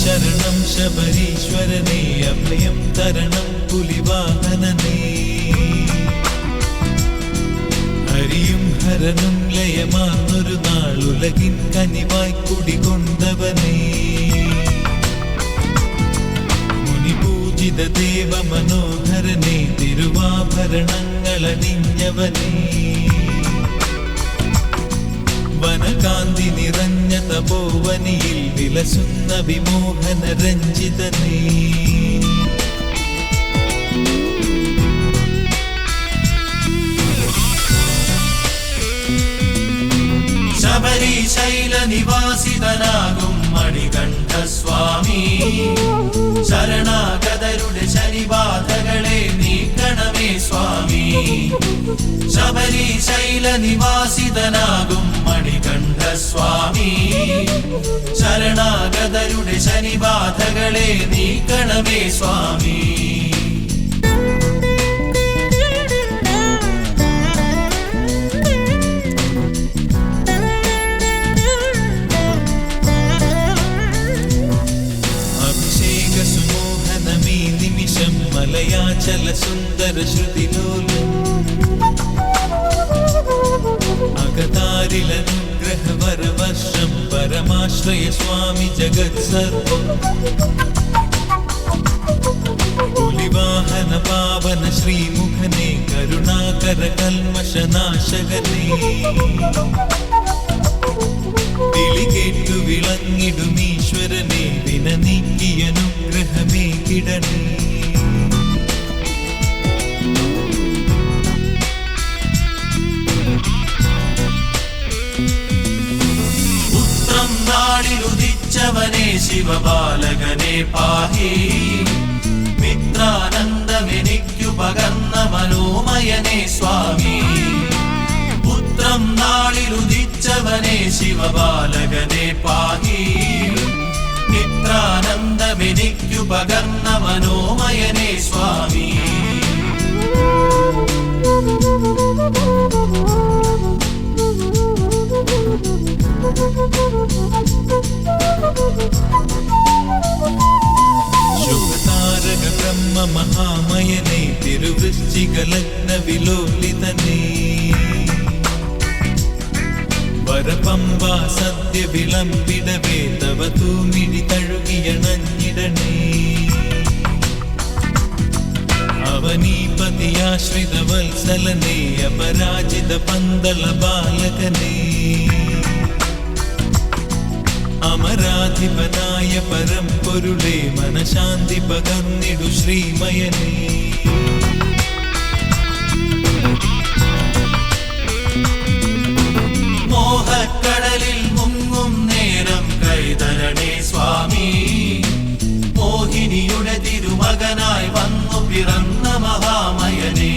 ശരണം ശബരീശ്വരനേ, അഭയം തരണം പുലിവാഹനനേ. ഹരിയും ഹരനും ലയമാർന്നൊരു നാളുലകിൻ കനിവായി കുടികൊണ്ടവനേ. മുനിപൂജിത ദേവ മനോഹരനേ, തിരുവാഭരണങ്ങളണിഞ്ഞവനേ. വനകാന്തി നിറഞ്ഞ തപോവനിയിൽ വിലസുന്ന വിമോഹന രഞ്ജിതനേ. ശബരിശൈല നിവാസിതനാകും മണികണ്ഠസ്വാമി, ശരണാഗതരുടെ ശനിബാധകളെ നീക്കണമേ സ്വാമി. ശബരിശൈല നിവാസിതനാകും മണികണ്ഠസ്വാമി, ശരണാഗതരുടെ ശനിബാധകളെ നീക്കണമേ സ്വാമി. സുമോഹനമീ നിമിഷം മലയാചല സുന്ദര ശ്രുതിലോലം. അകതാരിലനുഗ്രഹവരവർഷം പരമാശ്രയ സ്വാമി ജഗത്സർവം. പുലിവാഹന പാവന ശ്രീമുഖനേ, കരുണാകര കൽമശനാശകനേ. വിളി കേട്ടു വിളങ്ങിടുമീശ്വരനെ, വിന നീക്കിയനുഗ്രഹമേ കിടണേ. പുത്രം നാളിലുദിച്ചവനെ ശിവബാലകനെ പാഹി, മിത്രാനന്ദമെനിക്കു പകർന്ന മനോമയനെ സ്വാമി. പുത്രം നാളിലുദിച്ചവനെ ശിവബാലകനെ പാഹി, മിത്രാനന്ദമെനിക്കു പകർന്ന മനോമയനെ സ്വാമി. ശുഭതാരക ബ്രഹ്മ മഹാമയനെ, തിരുവൃശ്ചിക ലഗ്ന വിലോലിതനേ. വരപമ്പ സദ്യ വിളമ്പിടവേ, തവ തൂമിഴി തഴുകിയണഞ്ഞിടണേ. അവനീപതിയാശ്രിത വത്സലനേ, അപരാജിത പന്തള ബാലകനേ. അമരാധിപനായ പരംപൊരുളേ, മനശാന്തി പകർന്നിടു ശ്രീമയനേ. മോഹക്കടലിൽ മുങ്ങും നേരം കൈതരണേ സ്വാമി. മോഹിനിയുടെ തിരുമകനായി വന്നു പിറന്ന മഹാമയനേ.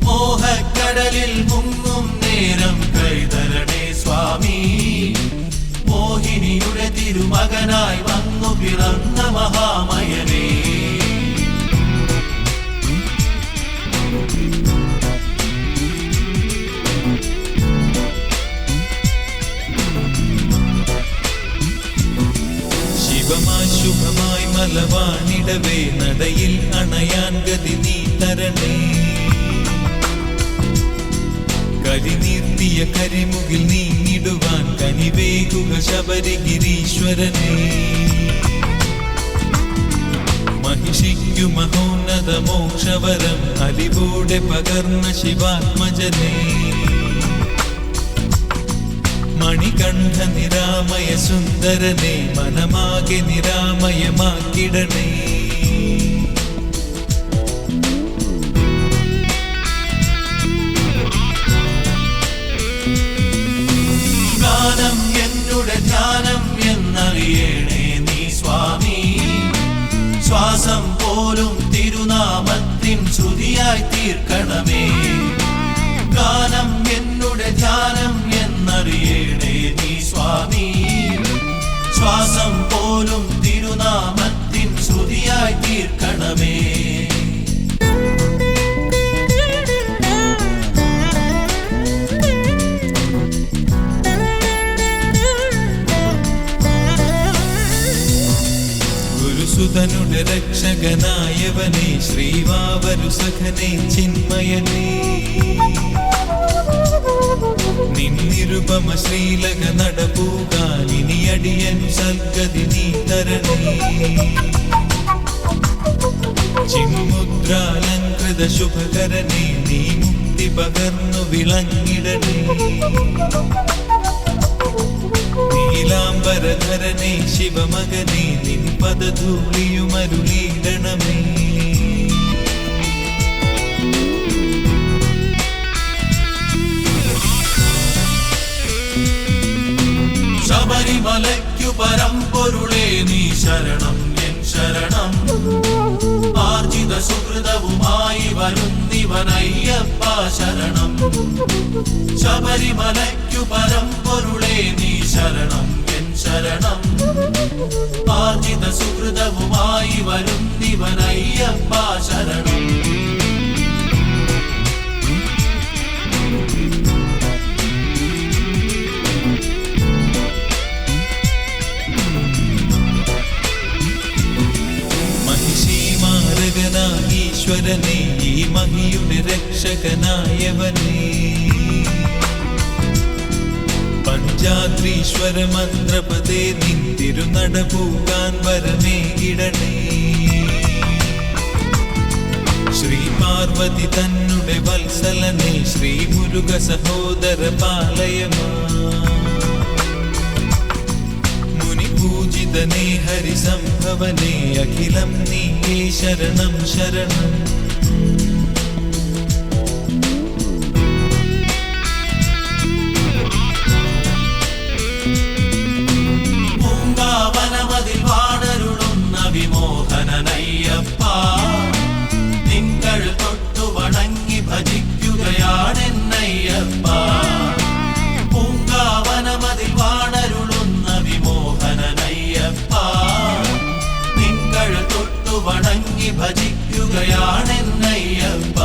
മോഹക്കടലിൽ മുങ്ങും നേരം കൈതരണേ സ്വാമി. മോഹിനിയുടെ തിരുമകനായി വന്നു പിറന്ന മഹാമയനേ. ശുഭമായി മലവാണിടവേ, നടയിൽ അണയാൻ ഗതി നീ തരണേ. കരിനീർത്തിയ കരിമുകിൽ നീങ്ങിടുവാൻ കനിവേകുക ശബരിഗിരീശ്വരനേ. മഹിഷിക്കു മഹോന്നത മോക്ഷവരം അലിവോടെ പകർന്ന ശിവാത്മജനേ. മണികണ്ഠ നിരാമയ സുന്ദരനേ, മനമാകെ നിരാമയമാക്കിടണേ. ഗാനം എന്നുടെ ധ്യാനം എന്നറിയണേ നീ സ്വാമി. ശ്വാസം പോലും തിരുനാമത്തിൻ ശ്രുതിയായി തീർക്കണമേ. ഗാനം എന്നുടെ ധ്യാനം എന്നറിയണേ നീ സ്വാമി. ശ്വാസം പോലും തിരുനാമത്തിൻ ശ്രുതിയായി നൽകണമേ. സുതനുടെ രക്ഷകനായവനെ ശ്രീവാവരു സഖനെ ചിന്മയനേ നിന്നിരുപമ ശ്രീലക നടപ്പൂകാൻ ഇനി അടിയനു സൽഗതി നീ തരണേ. ചിന്മുദ്രാലങ്കൃത ശുഭകരനെ നീ മുക്തി പകർന്നു വിളങ്ങിടണേ. നീലാംബരധരനെ ശിവമകനെ നിൻ പദധൂളിയുമരുളീടണമേ. ശബരിമലയ്ക്കു പരമ്പൊരുളേ നീ ശരണം എൻ ശരണം. ആർജിത സുഹൃതവുമായി വരുന്നിവനയ്യപ്പ ശരണം. ശബരിമലയ്ക്കു പരമ്പൊരുളേ നീ ശരണം എൻ ശരണം. ആർജിത സുഹൃതവുമായി വരുന്നിവനയ്യപ്പ ശരണം. ഈശ്വരനെ ഈ മഹിയുടെ രക്ഷകനായവനെ പഞ്ചാദ്രീശ്വര മന്ത്രപദേ നിൻ തിരുനടപൂകാൻ വരമേകിടണേ. ശ്രീ പാർവതി തന്നുടെ വത്സലനെ ശ്രീ മുരുക സഹോദര പാലയമാ. പൂജിതനേ ഹരിസംഭവനേ അഖിലം നീയേ ശരണം ശരണം. പൂങ്കാവനമതിൽ വാണരുളുന്ന വിമോഹനനയ്യപ്പ. തിങ്കൾ തൊട്ടു വണങ്ങി ഭജിക്കുകയാണെന്നയ്യപ്പ. പൂങ്കാവനമതിൽ വാണരുളുന്ന വിമോഹനനയ്യപ്പ. തിങ്കൾ തൊട്ടു വണങ്ങി ഭജിക്കുകയാണെന്നയ്യപ്പ.